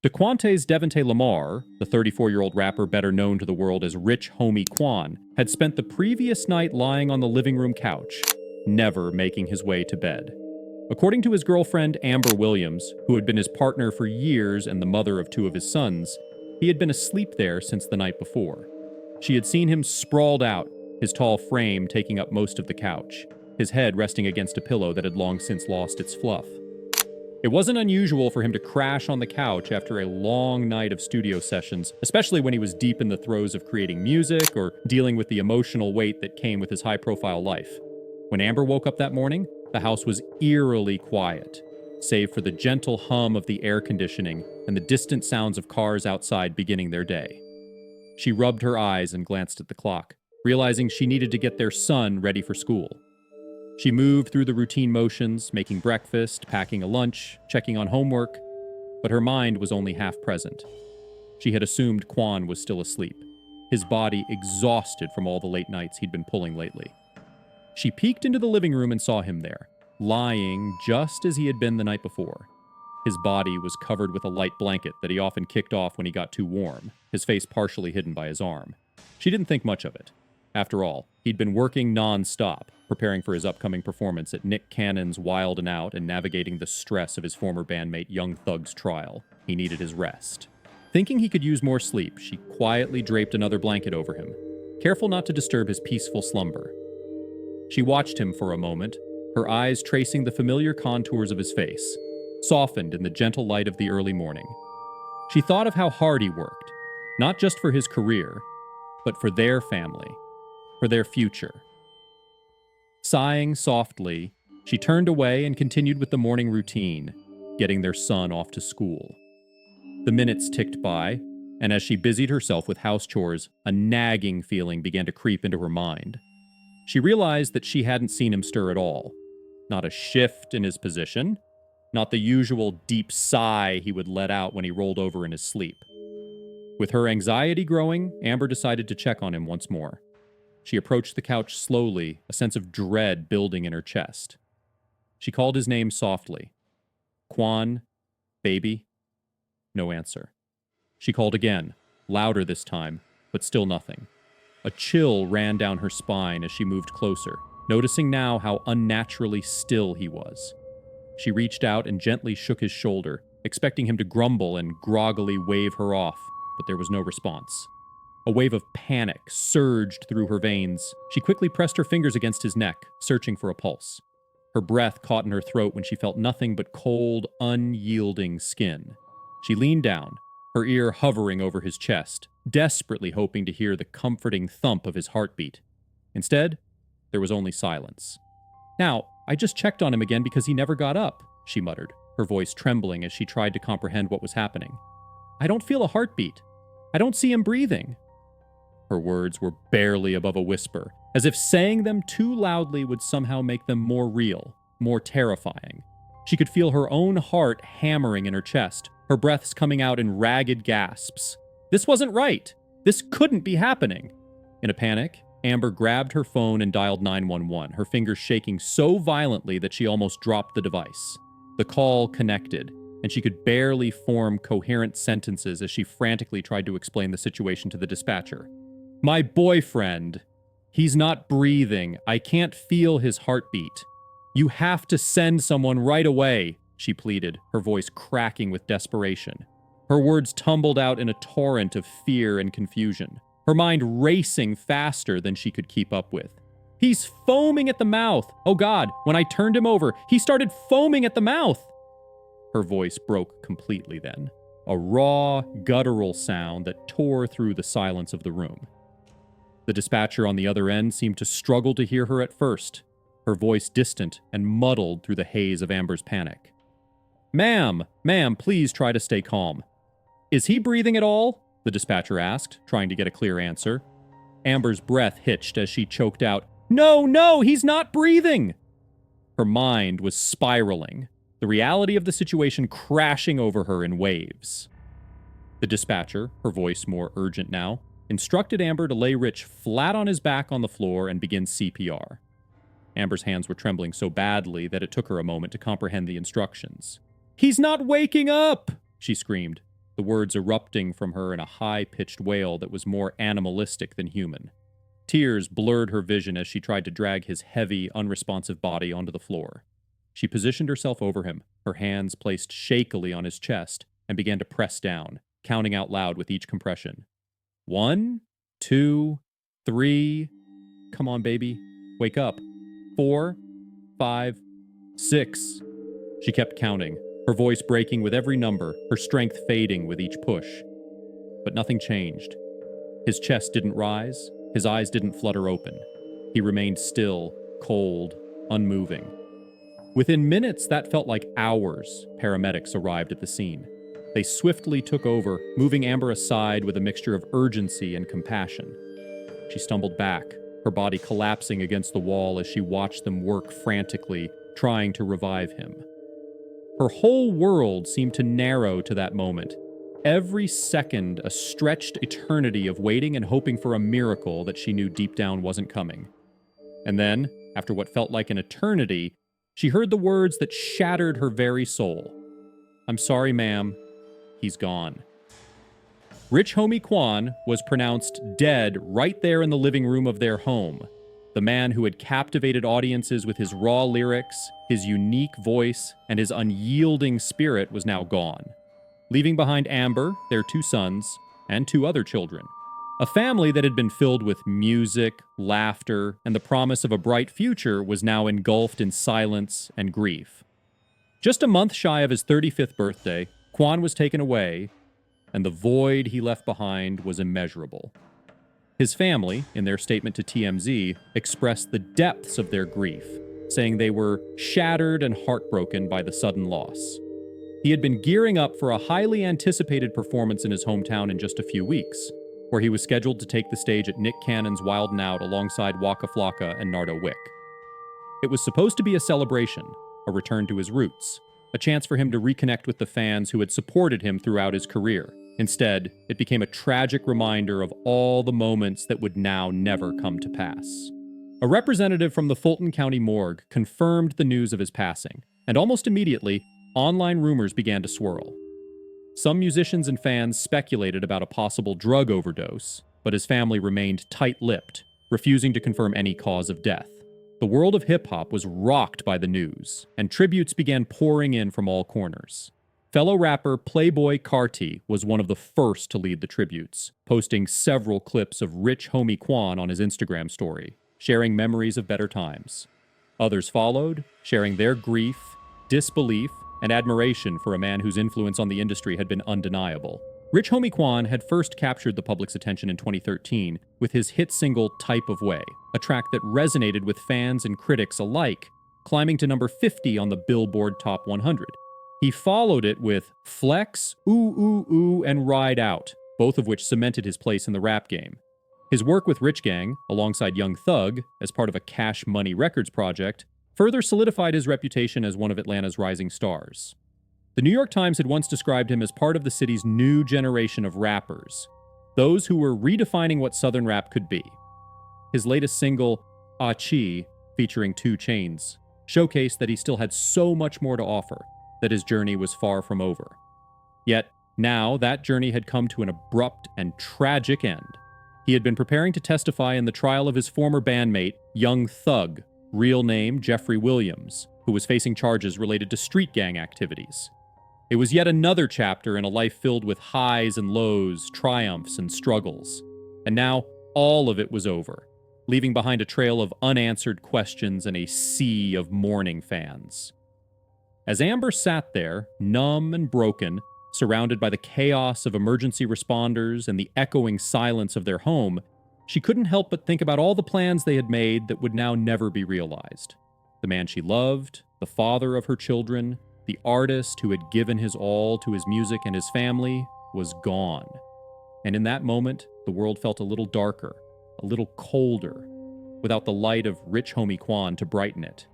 DeQuante's Devonte Lamar, the 34-year-old rapper better known to the world as Rich Homie Quan, had spent the previous night lying on the living room couch, never making his way to bed. According to his girlfriend Amber Williams, who had been his partner for years and the mother of two of his sons, he had been asleep there since the night before. She had seen him sprawled out, his tall frame taking up most of the couch, his head resting against a pillow that had long since lost its fluff. It wasn't unusual for him to crash on the couch after a long night of studio sessions, especially when he was deep in the throes of creating music or dealing with the emotional weight that came with his high-profile life. When Amber woke up that morning, the house was eerily quiet, save for the gentle hum of the air conditioning and the distant sounds of cars outside beginning their day. She rubbed her eyes and glanced at the clock, realizing she needed to get their son ready for school. She moved through the routine motions, making breakfast, packing a lunch, checking on homework, but her mind was only half present. She had assumed Quan was still asleep, his body exhausted from all the late nights he'd been pulling lately. She peeked into the living room and saw him there, lying just as he had been the night before. His body was covered with a light blanket that he often kicked off when he got too warm, his face partially hidden by his arm. She didn't think much of it. After all, he'd been working non-stop, preparing for his upcoming performance at Nick Cannon's Wild 'N Out and navigating the stress of his former bandmate Young Thug's trial. He needed his rest. Thinking he could use more sleep, she quietly draped another blanket over him, careful not to disturb his peaceful slumber. She watched him for a moment, her eyes tracing the familiar contours of his face, softened in the gentle light of the early morning. She thought of how hard he worked, not just for his career, but for their family, for their future. Sighing softly, she turned away and continued with the morning routine, getting their son off to school. The minutes ticked by, and as she busied herself with house chores, a nagging feeling began to creep into her mind. She realized that she hadn't seen him stir at all. Not a shift in his position, not the usual deep sigh he would let out when he rolled over in his sleep. With her anxiety growing, Amber decided to check on him once more. She approached the couch slowly, a sense of dread building in her chest. She called his name softly. Quan, baby. No answer. She called again, louder this time, but still nothing. A chill ran down her spine as she moved closer, noticing now how unnaturally still he was. She reached out and gently shook his shoulder, expecting him to grumble and groggily wave her off, but there was no response. A wave of panic surged through her veins. She quickly pressed her fingers against his neck, searching for a pulse. Her breath caught in her throat when she felt nothing but cold, unyielding skin. She leaned down, her ear hovering over his chest, desperately hoping to hear the comforting thump of his heartbeat. Instead, there was only silence. "Now, I just checked on him again because he never got up," she muttered, her voice trembling as she tried to comprehend what was happening. "I don't feel a heartbeat. I don't see him breathing." Her words were barely above a whisper, as if saying them too loudly would somehow make them more real, more terrifying. She could feel her own heart hammering in her chest, her breaths coming out in ragged gasps. This wasn't right. This couldn't be happening. In a panic, Amber grabbed her phone and dialed 911, her fingers shaking so violently that she almost dropped the device. The call connected, and she could barely form coherent sentences as she frantically tried to explain the situation to the dispatcher. "My boyfriend. He's not breathing. I can't feel his heartbeat. You have to send someone right away," she pleaded, her voice cracking with desperation. Her words tumbled out in a torrent of fear and confusion, her mind racing faster than she could keep up with. "He's foaming at the mouth. Oh God, when I turned him over, he started foaming at the mouth." Her voice broke completely then, a raw, guttural sound that tore through the silence of the room. The dispatcher on the other end seemed to struggle to hear her at first, her voice distant and muddled through the haze of Amber's panic. Ma'am, please try to stay calm." "Is he breathing at all?" the dispatcher asked, trying to get a clear answer. Amber's breath hitched as she choked out, No, he's not breathing!" Her mind was spiraling, the reality of the situation crashing over her in waves. The dispatcher, her voice more urgent now, instructed Amber to lay Rich flat on his back on the floor and begin CPR. Amber's hands were trembling so badly that it took her a moment to comprehend the instructions. "He's not waking up!" she screamed. the words erupting from her in a high-pitched wail that was more animalistic than human. Tears blurred her vision as she tried to drag his heavy, unresponsive body onto the floor. She positioned herself over him, her hands placed shakily on his chest, and began to press down, counting out loud with each compression. 1, 2, 3. Come on, baby. Wake up. 4, 5, 6. She kept counting, her voice breaking with every number, her strength fading with each push. But nothing changed. His chest didn't rise, his eyes didn't flutter open. He remained still, cold, unmoving. Within minutes, that felt like hours, paramedics arrived at the scene. They swiftly took over, moving Amber aside with a mixture of urgency and compassion. She stumbled back, her body collapsing against the wall as she watched them work frantically, trying to revive him. Her whole world seemed to narrow to that moment. Every second, a stretched eternity of waiting and hoping for a miracle that she knew deep down wasn't coming. And then, after what felt like an eternity, she heard the words that shattered her very soul. "I'm sorry, ma'am. He's gone." Rich Homie Quan was pronounced dead right there in the living room of their home. The man who had captivated audiences with his raw lyrics, his unique voice, and his unyielding spirit was now gone, leaving behind Amber, their 2 sons, and 2 other children. A family that had been filled with music, laughter, and the promise of a bright future was now engulfed in silence and grief. Just a month shy of his 35th birthday, Quan was taken away, and the void he left behind was immeasurable. His family, in their statement to TMZ, expressed the depths of their grief, saying they were shattered and heartbroken by the sudden loss. He had been gearing up for a highly anticipated performance in his hometown in just a few weeks, where he was scheduled to take the stage at Nick Cannon's Wild 'N Out alongside Waka Flocka and Nardo Wick. It was supposed to be a celebration, a return to his roots, a chance for him to reconnect with the fans who had supported him throughout his career. Instead, it became a tragic reminder of all the moments that would now never come to pass. A representative from the Fulton County morgue confirmed the news of his passing, and almost immediately, online rumors began to swirl. Some musicians and fans speculated about a possible drug overdose, but his family remained tight-lipped, refusing to confirm any cause of death. The world of hip-hop was rocked by the news, and tributes began pouring in from all corners. Fellow rapper Playboy Carti was one of the first to lead the tributes, posting several clips of Rich Homie Quan on his Instagram story, sharing memories of better times. Others followed, sharing their grief, disbelief, and admiration for a man whose influence on the industry had been undeniable. Rich Homie Quan had first captured the public's attention in 2013 with his hit single Type of Way, a track that resonated with fans and critics alike, climbing to number 50 on the Billboard Top 100. He followed it with Flex, Ooh Ooh Ooh, and Ride Out, both of which cemented his place in the rap game. His work with Rich Gang, alongside Young Thug, as part of a Cash Money Records project, further solidified his reputation as one of Atlanta's rising stars. The New York Times had once described him as part of the city's new generation of rappers, those who were redefining what Southern rap could be. His latest single, Ah Chi, featuring 2 Chainz, showcased that he still had so much more to offer, that his journey was far from over. Yet, now that journey had come to an abrupt and tragic end. He had been preparing to testify in the trial of his former bandmate, Young Thug, real name Jeffrey Williams, who was facing charges related to street gang activities. It was yet another chapter in a life filled with highs and lows, triumphs and struggles. And now, all of it was over, leaving behind a trail of unanswered questions and a sea of mourning fans. As Amber sat there, numb and broken, surrounded by the chaos of emergency responders and the echoing silence of their home, she couldn't help but think about all the plans they had made that would now never be realized. The man she loved, the father of her children, the artist who had given his all to his music and his family, was gone. And in that moment, the world felt a little darker, a little colder, without the light of Rich Homie Quan to brighten it.